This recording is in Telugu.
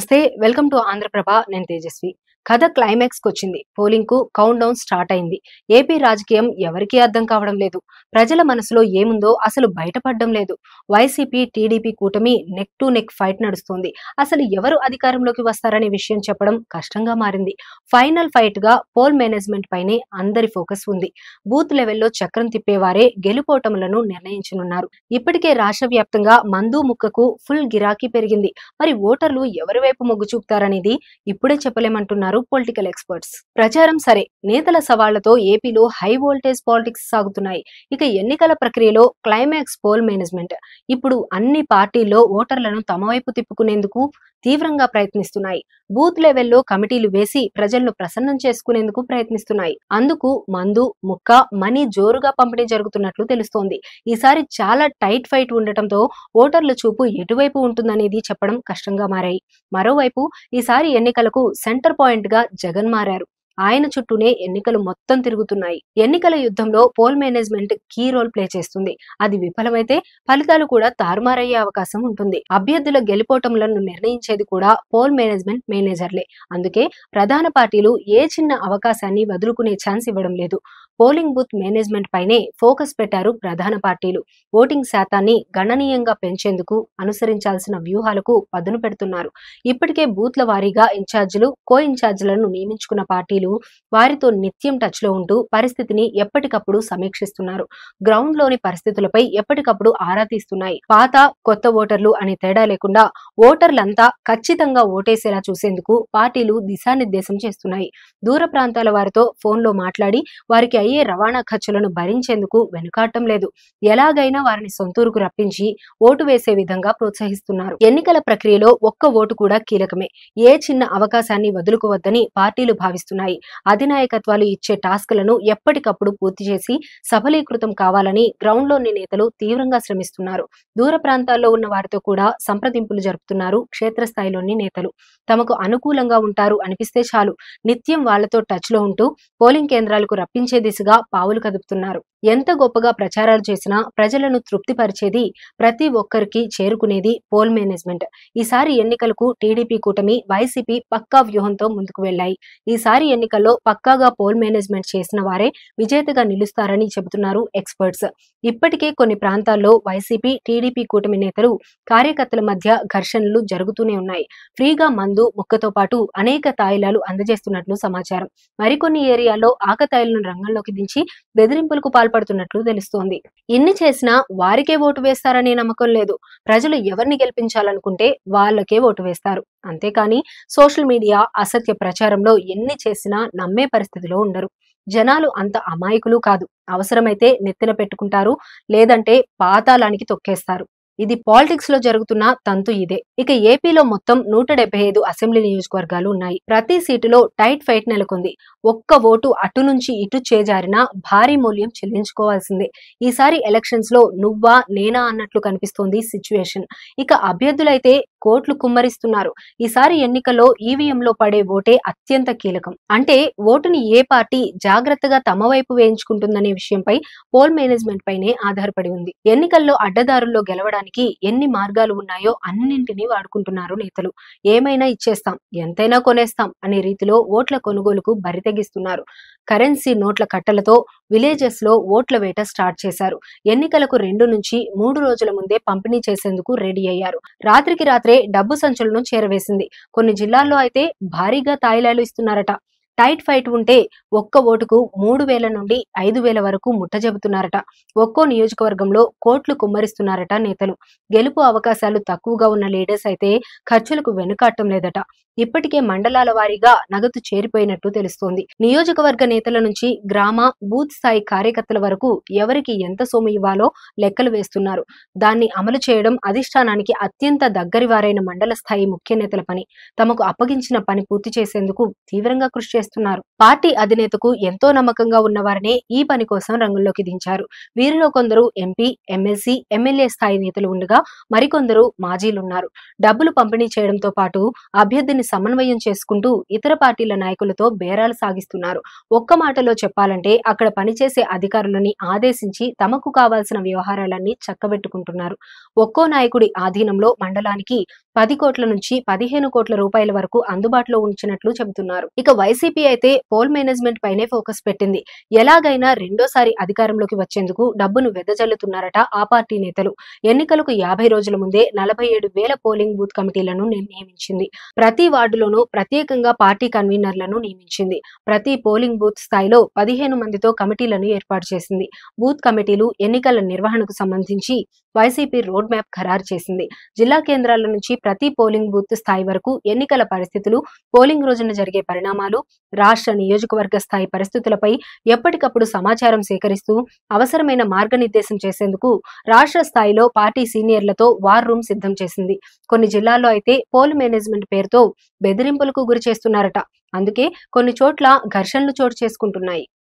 నమస్తే, వెల్కమ్ టు ఆంధ్రప్రభ. నేను తేజస్వి. కథ క్లైమాక్స్ కొచ్చింది. పోలింగ్ కు కౌంట్ డౌన్ స్టార్ట్ అయింది. ఏపీ రాజకీయం ఎవరికీ అర్థం కావడం లేదు. ప్రజల మనసులో ఏముందో అసలు బయటపడడం లేదు. వైసీపీ టీడీపీ కూటమి నెక్ టు నెక్ ఫైట్ నడుస్తోంది. అసలు ఎవరు అధికారంలోకి వస్తారనే విషయం చెప్పడం కష్టంగా మారింది. ఫైనల్ ఫైట్ గా పోల్ మేనేజ్మెంట్ పైనే అందరి ఫోకస్ ఉంది. బూత్ లెవెల్లో చక్రం తిప్పేవారే గెలుపోటములను నిర్ణయించనున్నారు. ఇప్పటికే రాష్ట్ర వ్యాప్తంగా మందు ముక్కకు ఫుల్ గిరాకీ పెరిగింది. మరి ఓటర్లు ఎవరి వైపు మొగ్గు చూపుతారనేది ఇప్పుడే చెప్పలేమంటున్నారు పొలిటికల్ ఎక్స్పర్ట్స్. ప్రచారం సరే, నేతల సవాళ్లతో ఏపీలో హై వోల్టేజ్ పాలిటిక్స్ సాగుతున్నాయి. ఇక ఎన్నికల ప్రక్రియలో క్లైమాక్స్ పోల్ మేనేజ్మెంట్. ఇప్పుడు అన్ని పార్టీల్లో ఓటర్లను తమ వైపు తిప్పుకునేందుకు తీవ్రంగా ప్రయత్నిస్తున్నాయి. బూత్ లెవెల్లో కమిటీలు వేసి ప్రజలను ప్రసన్నం చేసుకునేందుకు ప్రయత్నిస్తున్నాయి. అందుకు మందు ముక్క మనీ జోరుగా పంపిణీ జరుగుతున్నట్లు తెలుస్తోంది. ఈసారి చాలా టైట్ ఫైట్ ఉండటంతో ఓటర్ల చూపు ఎటువైపు ఉంటుందనేది చెప్పడం కష్టంగా మారాయి. మరోవైపు ఈసారి ఎన్నికలకు సెంటర్ పాయింట్ గా జగన్ మారారు. ఆయన చుట్టూనే ఎన్నికలు మొత్తం తిరుగుతున్నాయి. ఎన్నికల యుద్ధంలో poll management key role play చేస్తుంది. అది విఫలమైతే ఫలితాలు కూడా తారుమారయ్యే అవకాశం ఉంటుంది. అభ్యర్థుల గెలుపోటములను నిర్ణయించేది కూడా పోల్ మేనేజ్మెంట్ మేనేజర్లే. అందుకే ప్రధాన పార్టీలు ఏ చిన్న అవకాశాన్ని వదులుకునే ఛాన్స్ ఇవ్వడం లేదు. పోలింగ్ బూత్ మేనేజ్మెంట్ పైనే ఫోకస్ పెట్టారు ప్రధాన పార్టీలు. ఓటింగ్ శాతాన్ని గణనీయంగా పెంచేందుకు అనుసరించాల్సిన వ్యూహాలకు పదును పెడుతున్నారు. ఇప్పటికే బూత్ల వారీగా ఇన్ఛార్జీలు, కో ఇన్ఛార్జీలను నియమించుకున్న పార్టీలు వారితో నిత్యం టచ్ లో ఉంటూ పరిస్థితిని ఎప్పటికప్పుడు సమీక్షిస్తున్నారు. గ్రౌండ్ లోని పరిస్థితులపై ఎప్పటికప్పుడు ఆరా తీస్తున్నాయి. పాత కొత్త ఓటర్లు అనే తేడా లేకుండా ఓటర్లంతా ఖచ్చితంగా ఓటేసేలా చూసేందుకు పార్టీలు దిశానిర్దేశం చేస్తున్నాయి. దూర ప్రాంతాల వారితో ఫోన్లో మాట్లాడి వారికి అయ్యే రవాణా ఖర్చులను భరించేందుకు వెనుకాడటం లేదు. ఎలాగైనా వారిని సొంతూరుకు రప్పించి ఓటు వేసే విధంగా ప్రోత్సహిస్తున్నారు. ఎన్నికల ప్రక్రియలో ఒక్క ఓటు కూడా కీలకమే. ఏ చిన్న అవకాశాన్ని వదులుకోవద్దని పార్టీలు భావిస్తున్నాయి. అధినాయకత్వాలు ఇచ్చే టాస్క్లను ఎప్పటికప్పుడు పూర్తి చేసి సఫలీకృతం కావాలని గ్రౌండ్ లోని నేతలు తీవ్రంగా శ్రమిస్తున్నారు. దూర ప్రాంతాల్లో ఉన్న వారితో కూడా సంప్రదింపులు జరుపుతున్నారు క్షేత్రస్థాయిలోని నేతలు. తమకు అనుకూలంగా ఉంటారు అనిపిస్తే చాలు నిత్యం వాళ్లతో టచ్ లో ఉంటూ పోలింగ్ కేంద్రాలకు రప్పించే దిశగా పావులు కదుపుతున్నారు. ఎంత గొప్పగా ప్రచారాలు చేసినా ప్రజలను తృప్తిపరిచేది, ప్రతి ఒక్కరికి చేరుకునేది పోల్ మేనేజ్మెంట్. ఈసారి ఎన్నికలకు టీడీపీ కూటమి, వైసీపీ పక్కా వ్యూహంతో ముందుకు వెళ్లాయి. ఈసారి ఎన్నికల్లో పక్కాగా పోల్ మేనేజ్మెంట్ చేసిన వారే విజేతగా నిలుస్తారని చెబుతున్నారు ఎక్స్పర్ట్స్. ఇప్పటికే కొన్ని ప్రాంతాల్లో వైసీపీ టీడీపీ కూటమి నేతలు, కార్యకర్తల మధ్య ఘర్షణలు జరుగుతూనే ఉన్నాయి. ఫ్రీగా మందు ముక్కతో పాటు అనేక తాయిలాలు అందజేస్తున్నట్లు సమాచారం. మరికొన్ని ఏరియాల్లో ఆకతాయిలను రంగంలోకి దించి బెదిరింపులకు పాల్పడుతున్నట్లు తెలుస్తోంది. ఇన్ని చేసినా వారికే ఓటు వేస్తారనే నమ్మకం లేదు. ప్రజలు ఎవరిని గెలిపించాలనుకుంటే వాళ్ళకే ఓటు వేస్తారు. అంతేకాని సోషల్ మీడియా అసత్య ప్రచారంలో ఎన్ని చేసినా నమ్మే పరిస్థితిలో ఉండరు. జనాలు అంత అమాయకులు కాదు. అవసరమైతే నెత్తిన పెట్టుకుంటారు, లేదంటే పాతాళానికి తొక్కేస్తారు. ఇది పాలిటిక్స్ లో జరుగుతున్న తంతు ఇదే. ఇక ఏపీలో మొత్తం 175 అసెంబ్లీ నియోజకవర్గాలు ఉన్నాయి. ప్రతి సీటులో టైట్ ఫైట్ నెలకొంది. ఒక్క ఓటు అటు నుంచి ఇటు చేజారినా భారీ మూల్యం చెల్లించుకోవాల్సిందే. ఈసారి ఎలక్షన్స్ లో నువ్వా నేనా అన్నట్లు కనిపిస్తోంది సిచ్యువేషన్. ఇక అభ్యర్థులైతే కోట్లు కుమ్మరిస్తున్నారు. ఈసారి ఎన్నికల్లో ఈవీఎంలో పడే ఓటే అత్యంత కీలకం. అంటే ఓటుని ఏ పార్టీ జాగ్రత్తగా తమ వైపు వేయించుకుంటుందనే విషయంపై పోల్ మేనేజ్మెంట్ పైనే ఆధారపడి ఉంది. ఎన్నికల్లో అడ్డదారుల్లో గెలవడానికి ఎన్ని మార్గాలు ఉన్నాయో అన్నింటినీ వాడుకుంటున్నారు నేతలు. ఏమైనా ఇచ్చేస్తాం, ఎంతైనా కొనేస్తాం అనే రీతిలో ఓట్ల కొనుగోలుకు బరితెగిస్తున్నారు. కరెన్సీ నోట్ల కట్టలతో విలేజెస్ లో ఓట్ల వేట స్టార్ట్ చేశారు. ఎన్నికలకు 2 నుంచి 3 రోజుల ముందే పంపిణీ చేసేందుకు రెడీ అయ్యారు. రాత్రికి రాత్రే డబ్బు సంచులను చేరవేసింది. కొన్ని జిల్లాల్లో అయితే భారీగా తాయిలాలు ఇస్తున్నారట. టైట్ ఫైట్ ఉంటే ఒక్క ఓటుకు 3,000 నుండి 5,000 వరకు ముట్ట చెబుతున్నారట. ఒక్కో నియోజకవర్గంలో కోట్లు కుమ్మరిస్తున్నారట నేతలు. గెలుపు అవకాశాలు తక్కువగా ఉన్న లీడర్స్ అయితే ఖర్చులకు వెనుకాడటం లేదట. ఇప్పటికే మండలాల వారీగా నగదు చేరిపోయినట్టు తెలుస్తోంది. నియోజకవర్గ నేతల నుంచి గ్రామ, బూత్ స్థాయి కార్యకర్తల వరకు ఎవరికి ఎంత సొమ్ము ఇవ్వాలో లెక్కలు వేస్తున్నారు. దాన్ని అమలు చేయడం అధిష్టానానికి అత్యంత దగ్గరి వారైన మండల స్థాయి ముఖ్య నేతల పని. తమకు అప్పగించిన పని పూర్తి చేసేందుకు తీవ్రంగా కృషి చేస్తున్నారు. పార్టీ అధినేతకు ఎంతో నమ్మకంగా ఉన్నవారినే ఈ పని కోసం రంగంలోకి దించారు. వీరిలో కొందరు ఎంపీ, ఎమ్మెల్సీ, ఎమ్మెల్యే స్థాయి నేతలు ఉండగా మరికొందరు మాజీలున్నారు. డబ్బులు పంపిణీ చేయడంతో పాటు అభ్యర్థిని సమన్వయం చేసుకుంటూ ఇతర పార్టీల నాయకులతో బేరాలు సాగిస్తున్నారు. ఒక్క మాటలో చెప్పాలంటే అక్కడ పనిచేసే అధికారులని ఆదేశించి తమకు కావాల్సిన వ్యవహారాలన్నీ చక్కబెట్టుకుంటున్నారు. ఒక్కో నాయకుడి ఆధీనంలో మండలానికి 10 కోట్ల నుంచి 15 కోట్ల రూపాయల వరకు అందుబాటులో ఉంచినట్లు చెబుతున్నారు. ఇక వైసీపీ అయితే పోల్ మేనేజ్మెంట్ పైనే ఫోకస్ పెట్టింది. ఎలాగైనా రెండోసారి అధికారంలోకి వచ్చేందుకు డబ్బును వెదజల్లుతున్నారట ఆ పార్టీ నేతలు. ఎన్నికలకు 50 రోజుల ముందే 47,000 పోలింగ్ బూత్ కమిటీలను నియమించింది. ప్రతి వార్డులోనూ ప్రత్యేకంగా పార్టీ కన్వీనర్లను నియమించింది. ప్రతి పోలింగ్ బూత్ స్థాయిలో 15 మందితో కమిటీలను ఏర్పాటు చేసింది. బూత్ కమిటీలు ఎన్నికల నిర్వహణకు సంబంధించి వైసీపీ రోడ్ మ్యాప్ ఖరారు చేసింది. జిల్లా కేంద్రాల నుంచి ప్రతి పోలింగ్ బూత్ స్థాయి వరకు ఎన్నికల పరిస్థితులు, పోలింగ్ రోజున జరిగే పరిణామాలు, రాష్ట్ర నియోజకవర్గ స్థాయి పరిస్థితులపై ఎప్పటికప్పుడు సమాచారం సేకరిస్తూ అవసరమైన మార్గనిర్దేశం చేసేందుకు రాష్ట్ర స్థాయిలో పార్టీ సీనియర్లతో వార్ రూమ్ సిద్ధం చేసింది. కొన్ని జిల్లాల్లో అయితే పోల్ మేనేజ్మెంట్ పేరుతో బెదిరింపులకు గురి చేస్తున్నారట. అందుకే కొన్ని చోట్ల ఘర్షణలు చోటు చేసుకుంటున్నాయి.